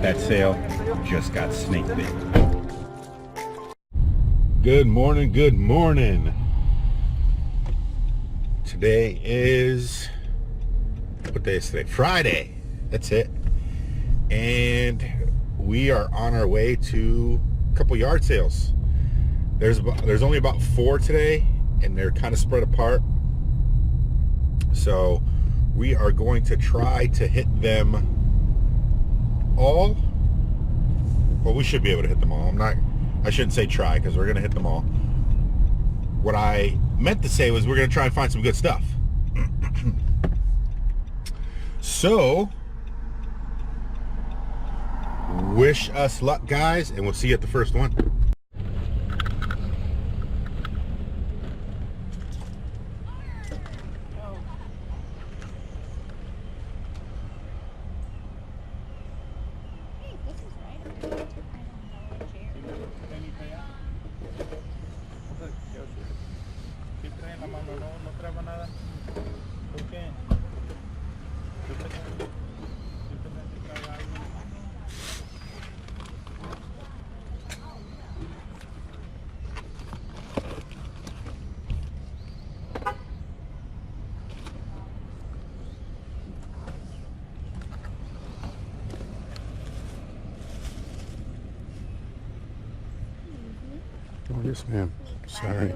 That sale just got snake bit. Good morning, good morning. Today is, what day is today? Friday. That's it. And we are on our way to a couple yard sales. There's only about 4 today, and they're kind of spread apart. So we are going to try to hit them all. Well, we should be able to hit them all. I shouldn't say try, because we're going to hit them all. What I meant to say was we're going to try and find some good stuff. So, wish us luck, guys, and we'll see you at the first one. Oh, yes, ma'am. Sorry.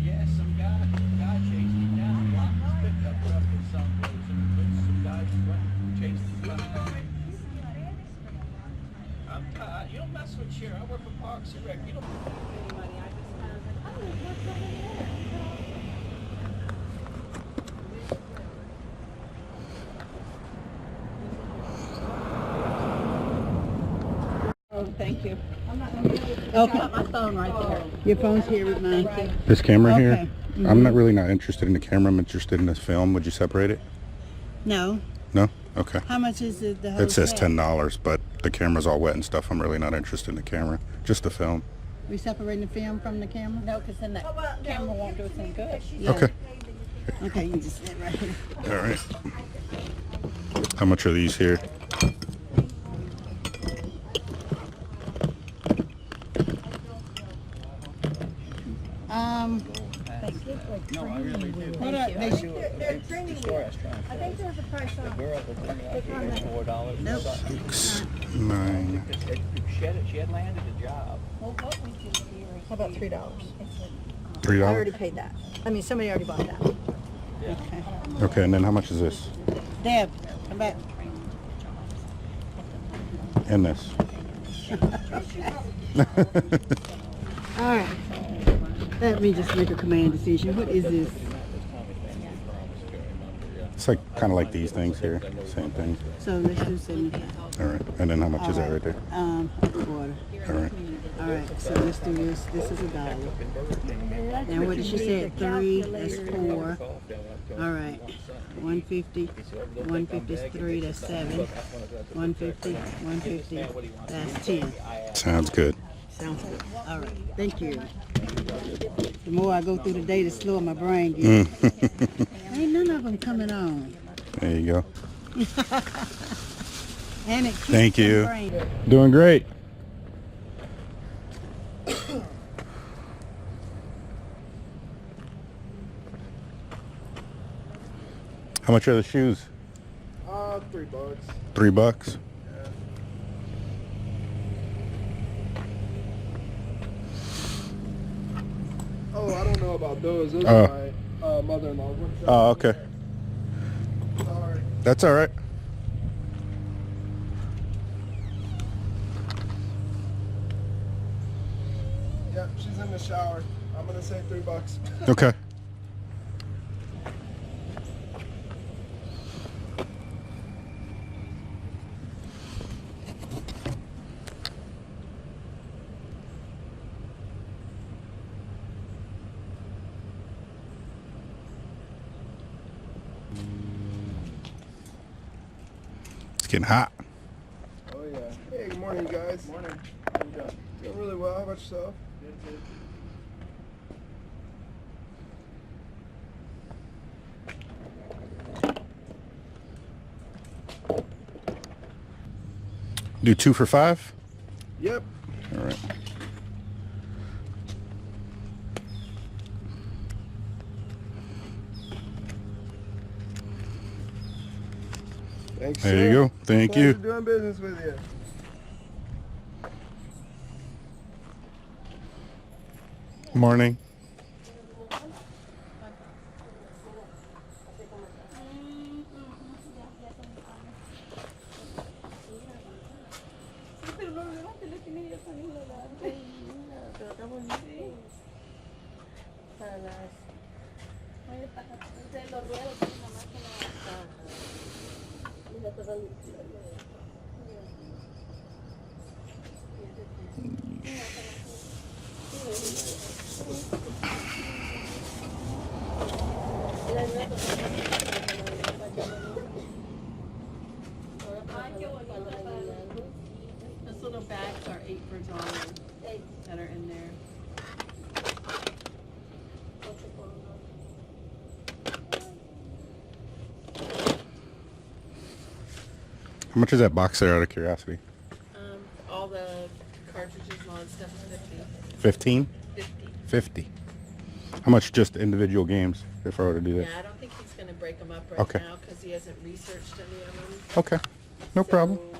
Yeah, some guy chased him down, locked his pickup up in some place, and some guys chased him behind. You don't mess with Cher. I work for Parks and Rec. You don't. Oh, thank you. Okay. Got my phone right there. Your phone's here with mine. This camera here? Okay. Mm-hmm. I'm not interested in the camera. I'm interested in this film. Would you separate it? No. No? Okay. How much is it? The whole It says set? $10, but the camera's all wet and stuff. I'm really not interested in the camera. Just the film. We separating the film from the camera? No, because then that camera won't do us any good. Yeah. Okay. Okay, you can just sit right here. All right. How much are these here? No, I really do. What are they? They're training. I think there's a price on it. Girl, $4. Nope. 6, 9. She had landed a job. How about $3? $3? I already paid that. I mean, somebody already bought that. Okay. Okay, and then how much is this? Deb, come back. And this? All right. Let me just make a command decision. What is this? It's like kind of like these things here. Same thing. So let's do 75. All right. And then how much is that right there? A quarter. All right. All right, so let's do this. This is $1. And what did she say? 3, that's 4. All right, 150. 150 is 3, that's 7. 150, 150, that's 10. Sounds good. Sounds good. All right, thank you. The more I go through the day, the slower my brain gets. Ain't none of them coming on. There you go. And it keeps Thank you. my brain. Doing great. How much are the shoes? $3. $3. Yeah. Oh, I don't know about those. Those are my mother-in-law. Oh, okay. Sorry. That's all right. Yep, she's in the shower. I'm gonna say $3. Okay. It's getting hot. Oh yeah. Hey, good morning, you guys. Morning. How you doing? Doing really well. How about yourself? Good, good. Do 2 for $5? Yep. All right. Thanks. There sir. you go. Thank Pleasure you. doing business with you. Morning. Those little bags are 8 for $1 that are in there. How much is that box there out of curiosity? All the cartridges and all that stuff is 50. 15? 50. 50. How much just individual games if I were to do that? Yeah, I don't think he's going to break them up right Okay. now because he hasn't researched any of them. Okay. No problem. So,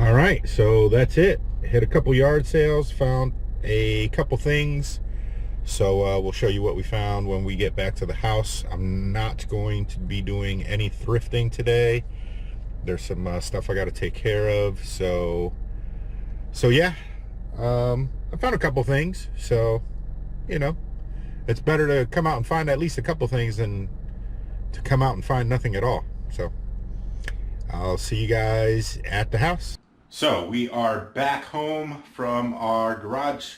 All right, so that's it. Hit a couple yard sales, found a couple things. So we'll show you what we found when we get back to the house. I'm not going to be doing any thrifting today. There's some stuff I got to take care of. So yeah, I found a couple things. So, you know, it's better to come out and find at least a couple things than to come out and find nothing at all. So I'll see you guys at the house. So we are back home from our garage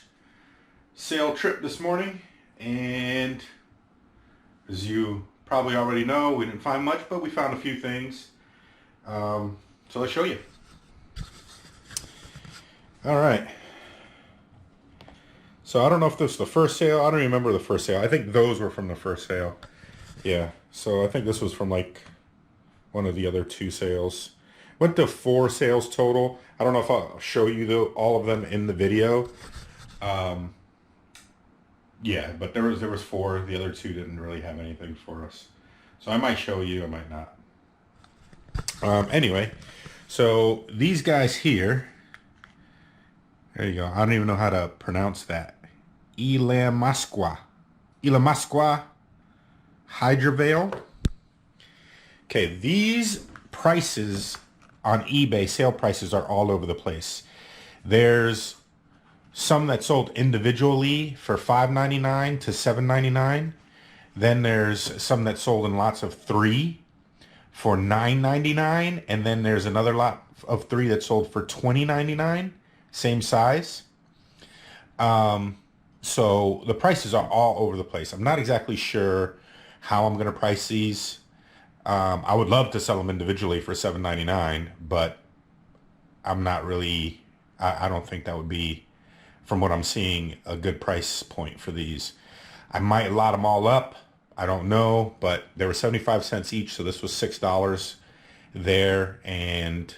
sale trip this morning, and as you probably already know, we didn't find much, but we found a few things. So let's show you. All right. So I don't know if this was the first sale. I don't remember the first sale. I think those were from the first sale. Yeah. So I think this was from like one of the other 2 sales. Went to 4 sales total. I don't know if I'll show you all of them in the video. Yeah, but there was 4. The other 2 didn't really have anything for us. So I might show you, I might not. Anyway, so these guys here, there you go. I don't even know how to pronounce that. Ilamasqua Hydrovale. Okay, these prices on eBay, sale prices, are all over the place. There's some that sold individually for $5.99 to $7.99. Then there's some that sold in lots of 3 for $9.99, and then there's another lot of 3 that sold for $20.99, same size. So the prices are all over the place. I'm not exactly sure how I'm going to price these. I would love to sell them individually for $7.99, but I'm not really, I don't think that would be, from what I'm seeing, a good price point for these. I might lot them all up. I don't know, but they were 75 cents each, so this was $6 there. And,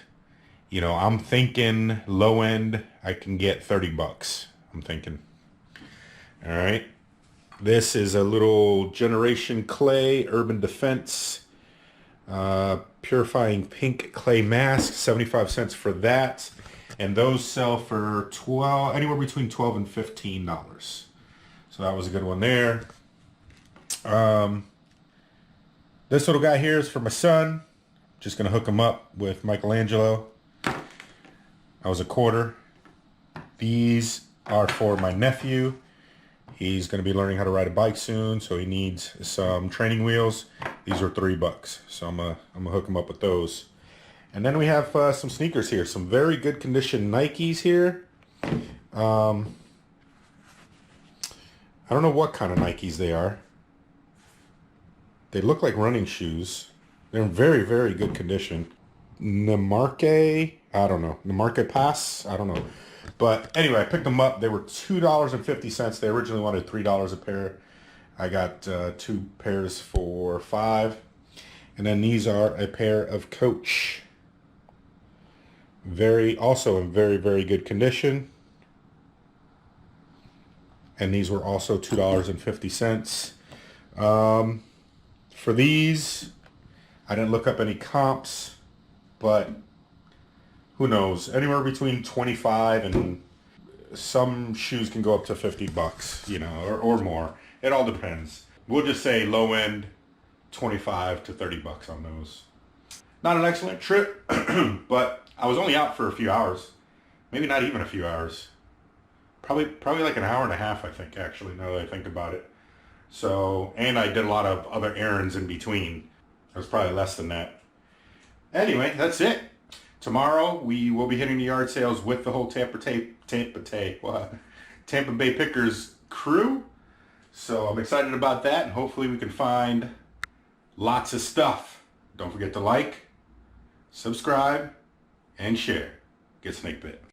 you know, I'm thinking low end, I can get 30 bucks. I'm thinking. All right. This is a little Generation Clay Urban Defense Purifying Pink Clay Mask, 75 cents for that. And those sell for anywhere between $12 and $15. So that was a good one there. This little guy here is for my son. Just gonna hook him up with Michelangelo. That was $0.25. These are for my nephew. He's gonna be learning how to ride a bike soon, so he needs some training wheels. These are $3, so I'm gonna hook him up with those. And then we have some sneakers here, some very good condition Nikes here. I don't know what kind of Nikes they are. They look like running shoes. They're in very, very good condition. Namarque, I don't know. Namarque Pass, I don't know. But anyway, I picked them up. They were $2.50. They originally wanted $3 a pair. I got 2 pairs for $5. And then these are a pair of Coach. Also in very, very good condition. And these were also $2.50. For these, I didn't look up any comps, but who knows? Anywhere between 25 and some shoes can go up to 50 bucks, you know, or more. It all depends. We'll just say low end, 25 to 30 bucks on those. Not an excellent trip, but I was only out for a few hours. Maybe not even a few hours. Probably like an hour and a half, I think, actually, now that I think about it. So, and I did a lot of other errands in between. It was probably less than that. Anyway, that's it. Tomorrow, we will be hitting the yard sales with the whole Tampa Bay Pickers crew. So I'm excited about that, and hopefully we can find lots of stuff. Don't forget to like, subscribe, and share. Get snake bit.